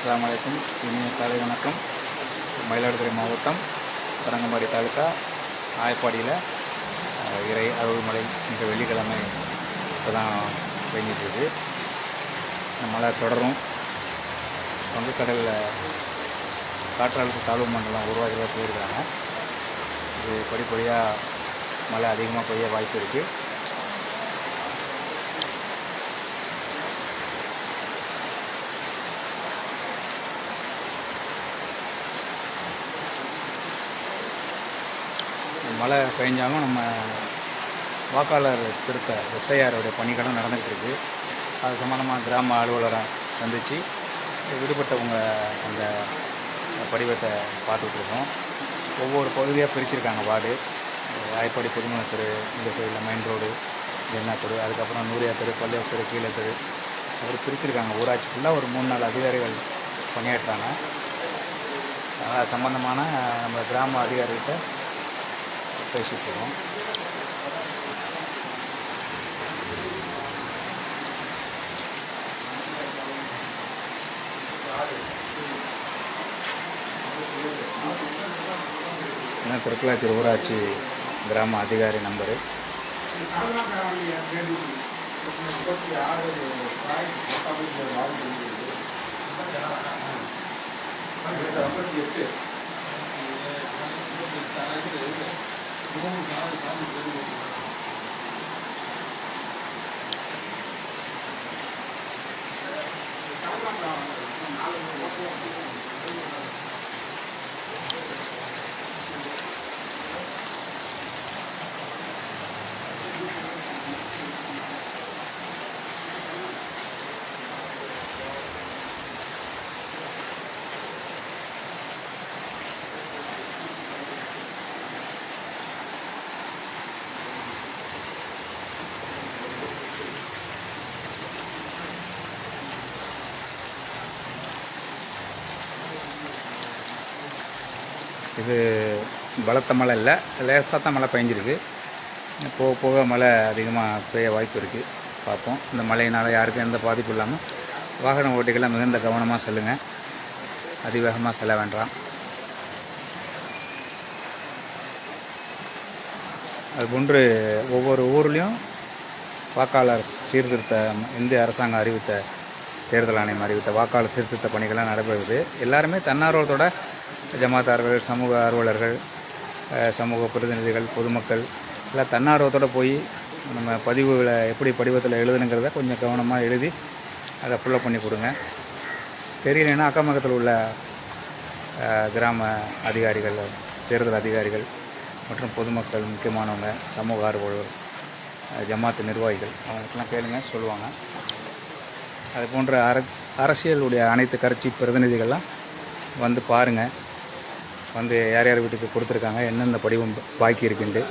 அஸ்ஸலாமு அலைக்கும். இனிய காலை வணக்கம். மயிலாடுதுறை மாவட்டம் தரங்கம்பாடி தாலுக்கா ஆயப்பாடியில் இறை அருள்மலை இன்று வெள்ளிக்கிழமை இப்போ தான் பெஞ்சிட்ருக்கு. இந்த மழை தொடரும். வங்கக்கடலில் காற்றழுத்த தாழ்வு மண்டலம் உருவாகிறதா சொல்லியிருக்காங்க. இது படிப்படியாக மழை அதிகமாக பெய்ய வாய்ப்பு இருக்குது. மழை பெஞ்சாலும் நம்ம வாக்காளர் திருத்த எஸ்ஐஆருடைய பணிகளும் நடந்துகிட்டு இருக்குது. அது சம்மந்தமாக கிராம அலுவலரை சந்தித்து விடுபட்டவங்க அந்த படிவத்தை பார்த்துட்ருக்கோம். ஒவ்வொரு பகுதியாக பிரிச்சுருக்காங்க வார்டு. ஆயப்பாடி புதுமண தெரு, இந்த சைடில் மெயின் ரோடு, ஜென்னா தெரு, அதுக்கப்புறம் நூரியா தெரு, பள்ளியூர் தெரு, கீழே தெரு, அப்படி பிரிச்சுருக்காங்க. ஊராட்சி ஃபுல்லாக ஒரு 3-4 அதிகாரிகள் பணியாற்றுறாங்க. அது சம்மந்தமான நம்ம கிராம அதிகாரிகிட்ட பேசிட்டுருக்கோம். திருக்கலாச்சேரி ஊராட்சி கிராம அதிகாரி நம்பரு. இது பலத்த மழை இல்லை, லேசாக தான் மழை பெஞ்சிருக்கு. போக போக மழை அதிகமாக பெய்ய வாய்ப்பு இருக்குது. பார்ப்போம். இந்த மழையினால் யாருக்கும் எந்த பாதிப்பும் இல்லாமல் வாகன ஓட்டிகளை மிகுந்த கவனமாக செல்லுங்கள். அதிவேகமாக செல்ல வேண்டாம். அதுபோன்று ஒவ்வொரு ஊர்லேயும் வாக்காளர் சீர்திருத்த இந்திய அரசாங்கம் அறிவித்த தேர்தல் ஆணையம் அறிவித்த வாக்காளர் சீர்திருத்த பணிகள்லாம் நடைபெறுது. எல்லாருமே தன்னார்வத்தோட ஜமாத்தார்கள், சமூக ஆர்வலர்கள், சமூக பிரதிநிதிகள், பொதுமக்கள் எல்லாம் தன்னார்வத்தோடு போய் நம்ம பதிவுகளை எப்படி படிவத்தில் எழுதுனுங்கிறத கொஞ்சம் கவனமாக எழுதி அதை ஃபுல்லப் பண்ணி கொடுங்க. தெரியலைன்னா அக்கம் பக்கத்தில் உள்ள கிராம அதிகாரிகள், தேர்தல் அதிகாரிகள் மற்றும் பொதுமக்கள், முக்கியமானவங்க, சமூக ஆர்வலர்கள், ஜமாத்து நிர்வாகிகள் அவங்களுக்கெல்லாம் கேளுங்க, சொல்லுவாங்க. அது போன்ற அரசியலுடைய அனைத்து கட்சி பிரதிநிதிகள்லாம் வந்து பாருங்கள். வந்து யார் யார் வீட்டுக்கு கொடுத்துருக்காங்க, என்னென்ன படிவம் பாக்கி இருக்குன்ட்டு.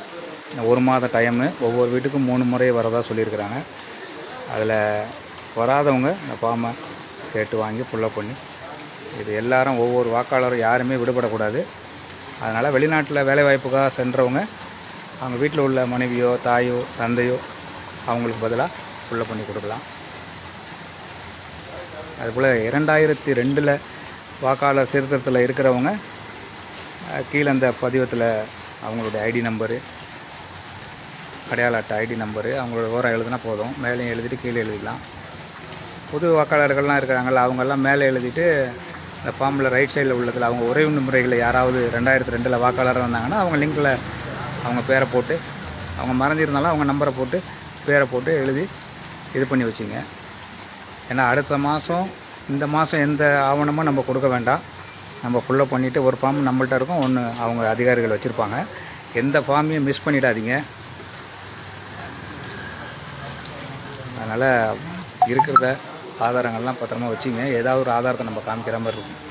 1 மாத டைமு, ஒவ்வொரு வீட்டுக்கும் 3 முறை வரதா சொல்லியிருக்கிறாங்க. அதில் வராதவங்க இந்த ஃபார்மை கேட்டு வாங்கி ஃபுல்லப் பண்ணி, இது எல்லாரும் ஒவ்வொரு வாக்காளரும் யாருமே விடுபடக்கூடாது. அதனால் வெளிநாட்டில் வேலைவாய்ப்புக்காக சென்றவங்க அவங்க வீட்டில் உள்ள மனைவியோ, தாயோ, தந்தையோ அவங்களுக்கு பதிலாக ஃபுல்லப் பண்ணி கொடுக்கலாம். அதுபோல் 2002 வாக்காளர் சீர்திருத்தத்தில் இருக்கிறவங்க கீழே அந்த பதிவத்தில் அவங்களுடைய ஐடி நம்பரு, அடையாள அட்டை ஐடி நம்பரு, அவங்களோட விவரம் எழுதுனா போதும். மேலேயும் எழுதிட்டு கீழே எழுதிக்கலாம். புது வாக்காளர்கள்லாம் இருக்கிறாங்கள, அவங்கெல்லாம் மேலே எழுதிட்டு அந்த ஃபார்மில் ரைட் சைடில் உள்ளதில் அவங்க உறவு முறைகளில் யாராவது 2002 வாக்காளராக வந்தாங்கன்னா அவங்க லிங்கில் அவங்க பேரை போட்டு, அவங்க மறைஞ்சிருந்தாலும் அவங்க நம்பரை போட்டு பேரை போட்டு எழுதி இது பண்ணி வச்சுங்க. ஏன்னா அடுத்த மாதம், இந்த மாதம் எந்த ஆவணமும் நம்ம கொடுக்க வேண்டாம். நம்ம ஃபுல்லப் பண்ணிவிட்டு ஒரு ஃபார்ம் நம்மள்ட்ட இருக்கும், ஒன்று அவங்க அதிகாரிகள் வச்சுருப்பாங்க. எந்த ஃபார்மையும் மிஸ் பண்ணிடாதீங்க. அதனால் இருக்கிறத ஆதாரங்கள்லாம் பத்திரமா வச்சுங்க. ஏதாவது ஒரு ஆதாரத்தை நம்ம காமிக்கிற மாதிரி இருக்கும்.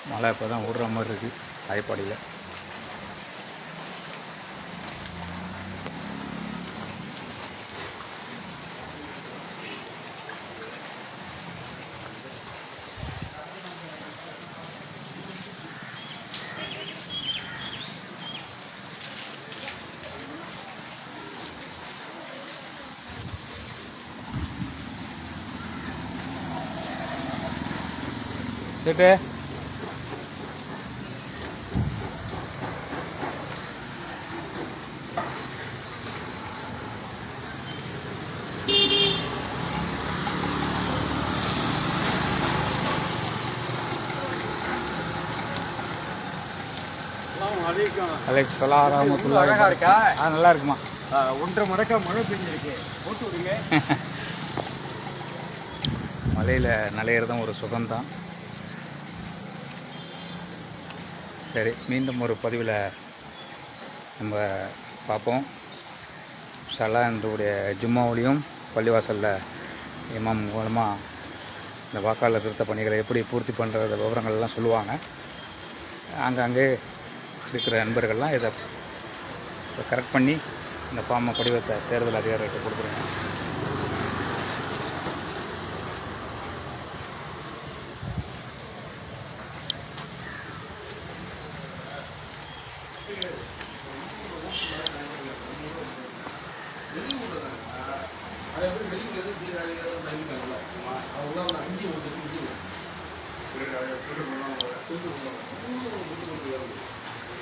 மழை இப்போ தான் விடுற மாதிரி இருக்குது ஆயப்பாடியில். சேட்டு அலைக் சலாம் ரஹ்மத்துல்லாஹி. அழகா இருக்கா? நல்லா இருக்குமா? 1.5 மடக்கா மழை பெஞ்சிருக்கு. போட்டு விடுங்க. மலையில் நனையிறதும் ஒரு சுகம்தான். சரி, மீண்டும் ஒரு பதிவில் நம்ம பார்ப்போம். இன்ஷா அல்லாஹ் இன்றைய ஜும்மாவுலேயும் பள்ளிவாசலில் இமாம் மூலமாக இந்த வாக்காளர் திருத்த பணிகளை எப்படி பூர்த்தி பண்ணுற விவரங்கள்லாம் சொல்லுவாங்க. அங்கங்கே இருக்கிற நண்பர்கள்லாம் இதை கரெக்ட் பண்ணி இந்த ஃபார்மை படிவத்தை தேர்தல் அதிகாரிகிட்ட கொடுத்துருங்க.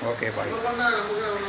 Okay bye.